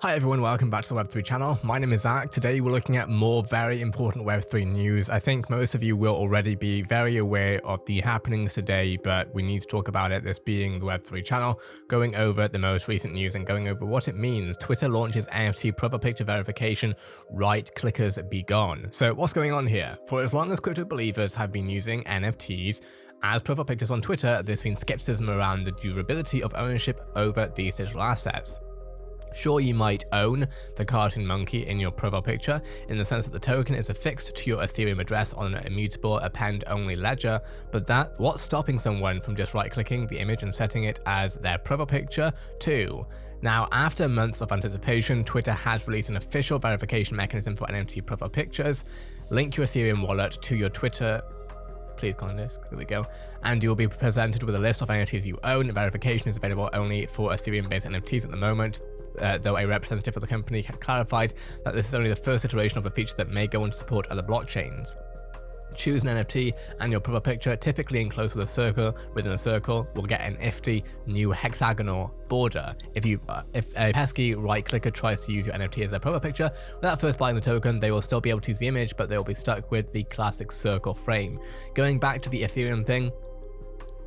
Hi everyone, welcome back to the Web3 channel. My name is Zach. Today we're looking at more very important Web3 news. I think most of you will already be very aware of the happenings today, but we need to talk about it, this being the Web3 channel, going over the most recent news and going over what it means. Twitter launches NFT profile picture verification, right clickers be gone. So what's going on here? For as long as crypto believers have been using NFTs as profile pictures on Twitter, there's been skepticism around the durability of ownership over these digital assets. Sure, you might own the cartoon monkey in your profile picture in the sense that the token is affixed to your Ethereum address on an immutable append-only ledger, but what's stopping someone from just right-clicking the image and setting it as their profile picture too? Now, after months of anticipation, Twitter has released an official verification mechanism for NFT profile pictures. Link your Ethereum wallet to your Twitter. Please go on this, there we go. And you'll be presented with a list of NFTs you own. Verification is available only for Ethereum-based NFTs at the moment, though a representative of the company clarified that this is only the first iteration of a feature that may go on to support other blockchains. Choose an NFT and your profile picture, typically enclosed with a circle within a circle, will get an nifty new hexagonal border. If a pesky right clicker tries to use your NFT as their profile picture without first buying the token, they will still be able to use the image, but they will be stuck with the classic circle frame. Going back to the Ethereum thing,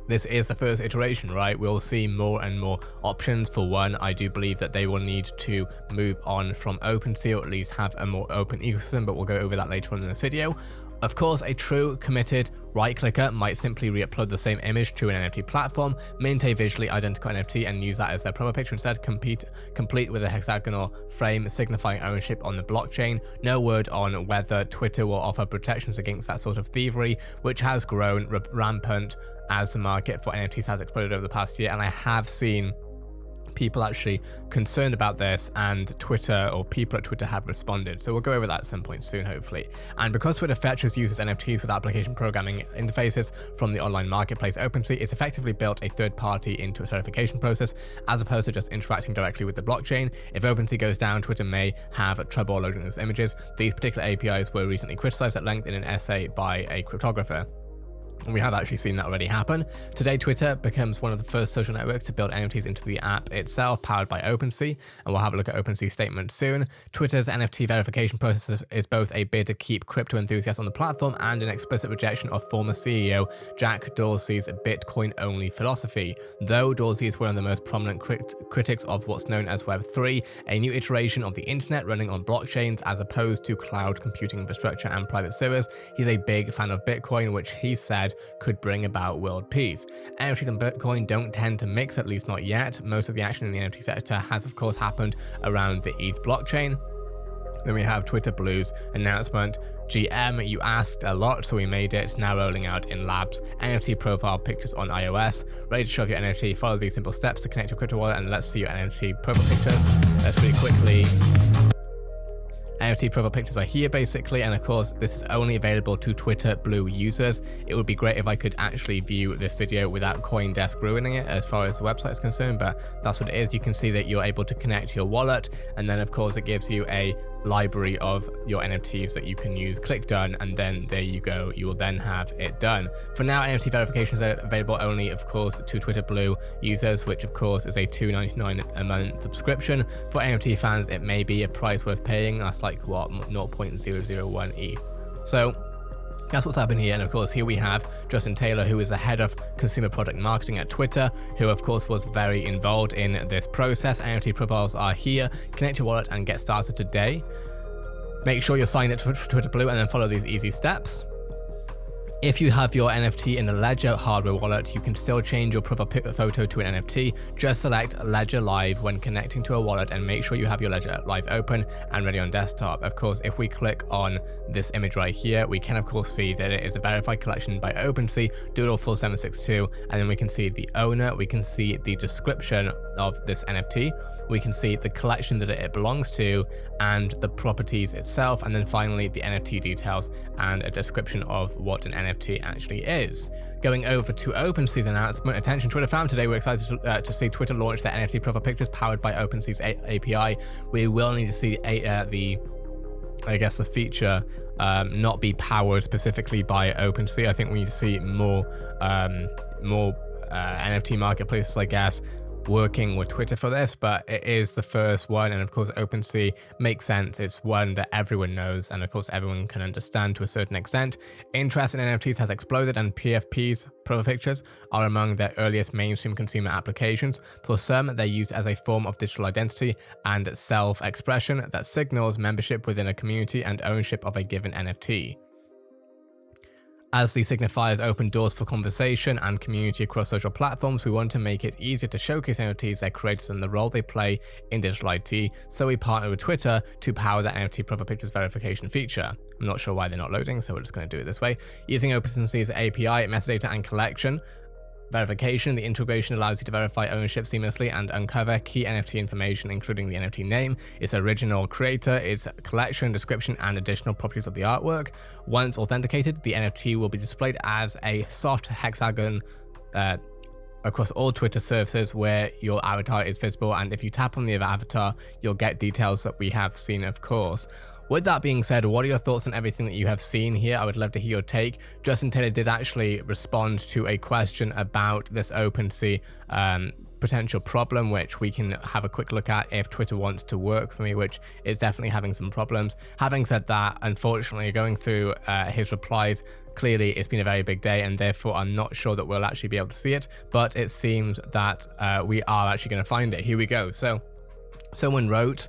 this is the first iteration, right? We'll see more and more options. For one, I do believe that they will need to move on from OpenSea, or at least have a more open ecosystem, but we'll go over that later on in this video. Of course, a true committed right clicker might simply re-upload the same image to an NFT platform, mint a visually identical NFT and use that as their profile picture instead, complete with a hexagonal frame signifying ownership on the blockchain. No word on whether Twitter will offer protections against that sort of thievery, which has grown rampant as the market for NFTs has exploded over the past year, and I have seen people actually concerned about this, and Twitter, or people at Twitter, have responded. So we'll go over that at some point soon, hopefully. And because Twitter fetches uses NFTs with application programming interfaces from the online marketplace OpenSea, it's effectively built a third party into its verification process, as opposed to just interacting directly with the blockchain. If OpenSea goes down, Twitter may have trouble loading those images. These particular APIs were recently criticized at length in an essay by a cryptographer. And we have actually seen that already happen. Today, Twitter becomes one of the first social networks to build NFTs into the app itself, powered by OpenSea, and we'll have a look at OpenSea's statement soon. Twitter's NFT verification process is both a bid to keep crypto enthusiasts on the platform and an explicit rejection of former CEO Jack Dorsey's Bitcoin-only philosophy. Though Dorsey is one of the most prominent critics of what's known as Web3, a new iteration of the internet running on blockchains as opposed to cloud computing infrastructure and private servers, he's a big fan of Bitcoin, which he said could bring about world peace. NFTs and Bitcoin don't tend to mix, at least not yet. Most of the action in the NFT sector has of course happened around the ETH blockchain. Then we have Twitter Blue's announcement. GM, you asked a lot, so we made it, now rolling out in labs. NFT profile pictures on iOS. Ready to show off your NFT? Follow these simple steps to connect your crypto wallet and let's see your NFT profile pictures. Let's really quickly. NFT profile pictures are here basically, and of course this is only available to Twitter Blue users. It would be great if I could actually view this video without CoinDesk ruining it as far as the website is concerned, but that's what it is. You can see that you're able to connect your wallet, and then of course it gives you a library of your NFTs that you can use. Click done, and then there you go, you will then have it done. For now, NFT verifications are available only of course to Twitter Blue users, which of course is a $2.99 a month subscription. For NFT fans, it may be a price worth paying. That's like what, 0.001 ETH. So that's what's happened here. And of course, here we have Justin Taylor, who is the head of consumer product marketing at Twitter, who of course was very involved in this process. NFT profiles are here. Connect your wallet and get started today. Make sure you're signed up to Twitter Blue and then follow these easy steps. If you have your NFT in a Ledger hardware wallet, you can still change your profile photo to an NFT. Just select Ledger Live when connecting to a wallet and make sure you have your Ledger Live open and ready on desktop. Of course, if we click on this image right here, we can of course see that it is a verified collection by OpenSea, Doodle4762, and then we can see the owner, we can see the description of this NFT, we can see the collection that it belongs to and the properties itself, and then finally the NFT details and a description of what an NFT actually is. Going over to OpenSea's announcement, attention Twitter fam, today we're excited to see Twitter launch their NFT profile pictures powered by OpenSea's API. We will need to see the feature not be powered specifically by OpenSea. I think we need to see more NFT marketplaces, I guess, working with Twitter for this, but it is the first one. And of course, OpenSea makes sense. It's one that everyone knows, and of course, everyone can understand to a certain extent. Interest in NFTs has exploded, and PFPs, profile pictures, are among their earliest mainstream consumer applications. For some, they're used as a form of digital identity and self-expression that signals membership within a community and ownership of a given NFT. As the signifiers open doors for conversation and community across social platforms, we want to make it easier to showcase NFTs, their creators, and the role they play in digital IT, so we partner with Twitter to power the NFT profile pictures verification feature. I'm not sure why they're not loading, so we're just going to do it this way. Using OpenSea's API, metadata, and collection verification, the integration allows you to verify ownership seamlessly and uncover key NFT information, including the NFT name, its original creator, its collection, description, and additional properties of the artwork. Once authenticated, the NFT will be displayed as a soft hexagon across all Twitter services where your avatar is visible, and if you tap on the avatar, you'll get details that we have seen, of course. With that being said, what are your thoughts on everything that you have seen here? I would love to hear your take. Justin Taylor did actually respond to a question about this OpenSea potential problem, which we can have a quick look at if Twitter wants to work for me, which is definitely having some problems. Having said that, unfortunately, going through his replies, clearly it's been a very big day, and therefore I'm not sure that we'll actually be able to see it, but it seems that we are actually going to find it. Here we go. So someone wrote,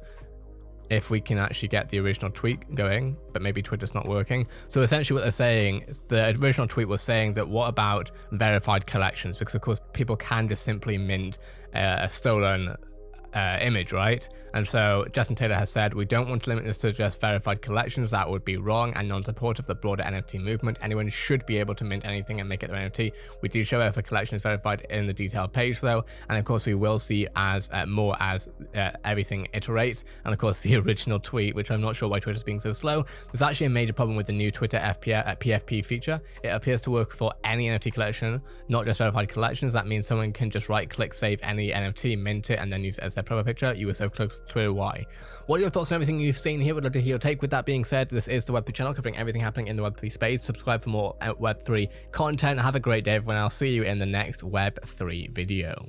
if we can actually get the original tweet going, but maybe Twitter's not working. So essentially what they're saying is, the original tweet was saying that what about verified collections? Because of course people can just simply mint a stolen image, right? And so Justin Taylor has said, we don't want to limit this to just verified collections. That would be wrong and non-supportive of the broader NFT movement. Anyone should be able to mint anything and make it their NFT. We do show if a collection is verified in the detailed page though, and of course we will see as more as everything iterates. And of course the original tweet, which I'm not sure why Twitter's being so slow, there's actually a major problem with the new Twitter PFP feature. It appears to work for any NFT collection, not just verified collections. That means someone can just right click, save any NFT, mint it, and then use it as their profile picture. You were so close to Twitter, why? What are your thoughts on everything you've seen here? Would love to hear your take. With that being said, this is the Web3 channel covering everything happening in the Web3 space. Subscribe for more Web3 content. Have a great day, everyone. I'll see you in the next Web3 video.